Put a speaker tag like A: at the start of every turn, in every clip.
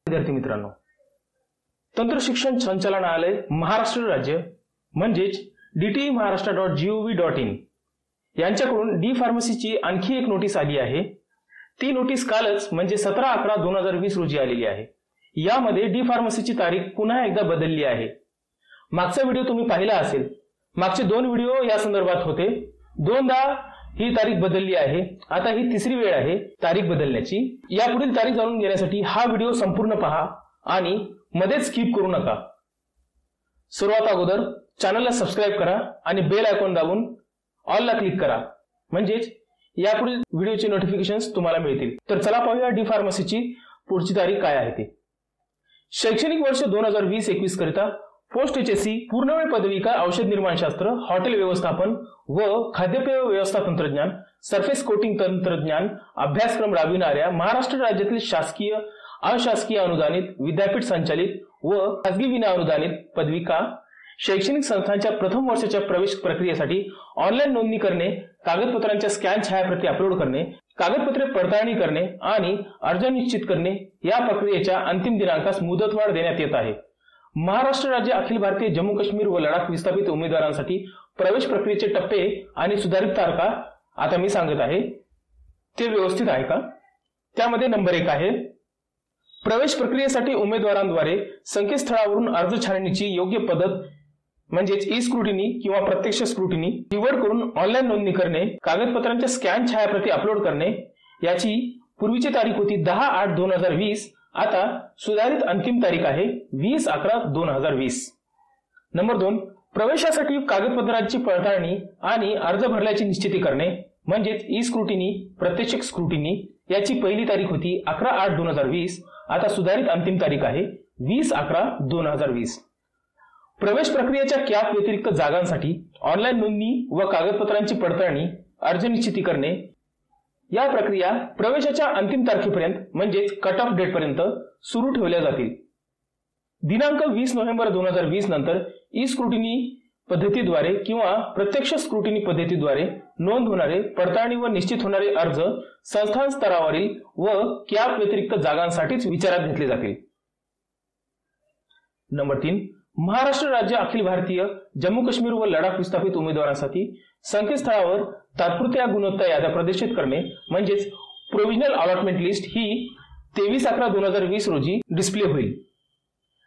A: विद्यार्थी मित्रांनो, तंत्र शिक्षण संचालनालय महाराष्ट्र राज्य म्हणजेच dtemaharashtra.gov.in यांच्याकडून डी फार्मसीची आणखी एक नोटीस आली आहे। ती नोटीस कालच म्हणजे 17/11/2020 रोजी आलेली आहे। यामध्ये डी फार्मसीची तारीख पुन्हा एकदा बदलली आहे। मागचा व्हिडिओ तुम्ही पाहिला असेल। मागचे 2 व्हिडिओ या संदर्भात होते। दोनदा ही तारीख बदलली आहे। आता ही तिसरी वेळ आहे तारीख बदलण्याची। यापुढील तारीख जाणून घेण्यासाठी हा व्हिडिओ संपूर्ण पहा आणि मध्येच स्किप करू नका। सर्वात अगोदर चॅनलला सबस्क्राइब करा आणि बेल आयकॉन दाबून ऑल ला क्लिक करा, म्हणजेच यापुढील व्हिडिओचे नोटिफिकेशन्स तुम्हाला मिळतील। तर चला पाहूया डी फार्मसीची पुढची तारीख काय आहे ते। शैक्षणिक वर्ष 2020-21 करिता पोस्ट एचएससी पूर्णवेळ पदविका औषध निर्माणशास्त्र, हॉटेल व्यवस्थापन व खाद्यपेय व्यवस्था तंत्रज्ञान, सरफेस कोटिंग तंत्रज्ञान अभ्यासक्रम राबविणाऱ्या महाराष्ट्र राज्यातील शासकीय, अशासकीय अनुदानित, विद्यापीठ संचालित व खासगी विना अनुदानित पदविका शैक्षणिक संस्थांच्या प्रथम वर्षाच्या प्रवेश प्रक्रियेसाठी ऑनलाईन नोंदणी करणे, कागदपत्रांच्या स्कॅन छायाप्रती अपलोड करणे, कागदपत्रे पडताळणी करणे आणि अर्ज निश्चित करणे या प्रक्रियेच्या अंतिम दिनांकास मुदतवाढ देण्यात येत आहे। महाराष्ट्र राज्य अखिल भारतीय जम्मू काश्मीर व लडाख विस्थापित उमेदवारांसाठी प्रवेश प्रक्रियेचे टप्पे आणि सुधारित तारखा आता मी सांगत आहे ते व्यवस्थित आहे का। त्यामध्ये नंबर 1 आहे प्रवेश प्रक्रियेसाठी उमेदवारांद्वारे संकेतस्थळावरून अर्ज छाननीची योग्य पद्धत म्हणजेच ई स्क्रुटिनी किंवा प्रत्यक्ष स्क्रुटिनी निवड करून ऑनलाईन नोंदणी करणे, कागदपत्रांच्या स्कॅन छायाप्रती अपलोड करणे। याची पूर्वीची तारीख होती 10/8/2020, आता सुधारित अंतिम तारीख आहे 20/11/2020। नंबर 2 प्रवेशासाठी कागदपत्रांची पडताळणी आणि अर्ज भरल्याची निश्चिती करणे म्हणजेच ई स्क्रुटिनी, प्रत्यक्ष स्क्रुटिनी। याची पहिली तारीख होती 11/8/2020, आता सुधारित अंतिम तारीख आहे 20/11/2020। प्रवेश प्रक्रियेच्या कॅप व्यतिरिक्त जागांसाठी ऑनलाईन नोंदणी व कागदपत्रांची पडताळणी, अर्ज निश्चिती करणे या प्रक्रिया प्रवेशाच्या अंतिम तारखेपर्यंत म्हणजेच कट ऑफ डेट पर्यंत सुरू ठेवल्या जातील। दिनांक 20 नोव्हेंबर 2020 नंतर ई स्क्रुटिनी पद्धतीद्वारे किंवा प्रत्यक्ष स्क्रुटिनी पद्धतीद्वारे नोंद होणारे, पडताळणी व निश्चित होणारे अर्ज संस्थान स्तरावरील व कॅप व्यतिरिक्त जागांसाठीच विचारात घेतले जातील। नंबर 3 महाराष्ट्र राज्य अखिल भारतीय जम्मू काश्मीर व लडाख विस्थापित उमेदवारांसाठी संकेतस्थळावर तात्पुरत्या गुणवत्ता याद्या प्रदर्शित करणे म्हणजेच प्रोव्हिजनल अलॉटमेंट लिस्ट ही 23/11/2020 रोजी डिस्प्ले होईल।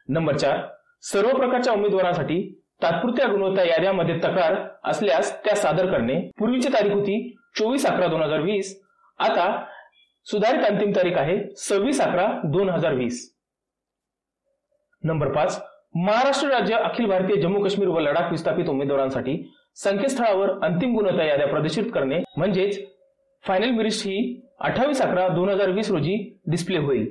A: नंबर 4 सर्व प्रकारच्या उमेदवारांसाठी तात्पुरत्या गुणवत्ता याद्यामध्ये तक्रार असल्यास त्या सादर करणे। पूर्वीची तारीख होती 24/11/2020, आता सुधारित अंतिम तारीख आहे 26/11/2020। नंबर 5 महाराष्ट्र राज्य अखिल भारतीय जम्मू काश्मीर व लडाख विस्थापित उमेदवारांसाठी संकेतस्थळावर अंतिम गुणवत्ता याद्या प्रदर्शित करणे म्हणजेच फायनल मेरिट ही 28/11/2020 रोजी डिस्प्ले होईल।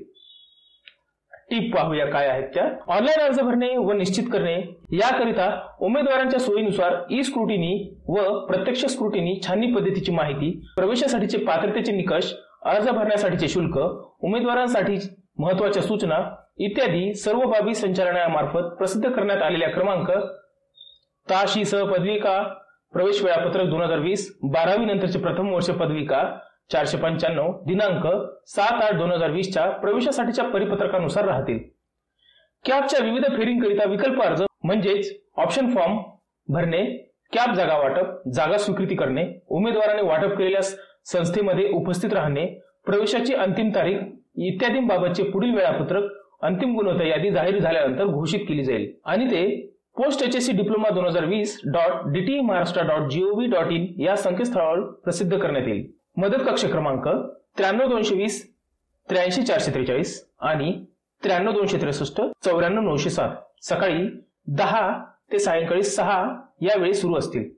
A: टिप पाहूया काय आहेत त्या। ऑनलाईन अर्ज भरणे व निश्चित करणे याकरिता उमेदवारांच्या सोयीनुसार ई स्क्रुटिनी व प्रत्यक्ष स्क्रुटिनी छाननी पद्धतीची माहिती, प्रवेशासाठीचे पात्रतेचे निकष, अर्ज भरण्यासाठीचे शुल्क, उमेदवारांसाठी महत्त्वाच्या सूचना इत्यादी सर्व बाबी संचालनालयामार्फत प्रसिद्ध करण्यात आलेल्या क्रमांक, ताशी सह पदविका प्रवेश वेळापत्रक 2020, 12वी नंतरचे प्रथम वर्ष पदविका 495 दिनांक 7/8/2020 च्या प्रवेशासाठीच्या परिपत्रकानुसार राहतील। कॅपच्या विविध फेरींकरिता विकल्प अर्ज म्हणजेच ऑप्शन फॉर्म भरणे, कॅप जागा वाटप, जागा स्वीकृती करणे, उमेदवाराने वाटप केलेल्या संस्थेमध्ये उपस्थित राहणे, प्रवेशाची अंतिम तारीख इत्यादींबाबतचे पुढील वेळापत्रक अंतिम गुणवत्ता यादी जाहीर झाल्यानंतर घोषित केली जाईल आणि ते पोस्ट एचएससी डिप्लोमा 2020.dtemaharashtra.gov.in या संकेतस्थळावर प्रसिद्ध करण्यात येईल। मदत कक्ष क्रमांक 93 220 83 443 आणि 93 263 94 907 सकाळी 10 ते सायंकाळी 6 या वेळी सुरू असतील।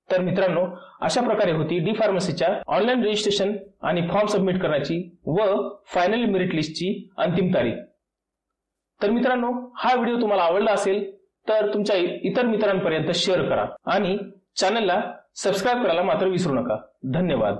A: तर मित्रांनो, अशा प्रकारे होती डी फार्मसीच्या ऑनलाईन रजिस्ट्रेशन आणि फॉर्म सबमिट करण्याची व फायनल मेरिट लिस्टची अंतिम तारीख। तर मित्रांनो, हा व्हिडिओ तुम्हाला आवडला असेल तर तुमच्या इतर मित्रांपर्यंत शेअर करा आणि चॅनलला सबस्क्राइब करायला मात्र विसरू नका। धन्यवाद।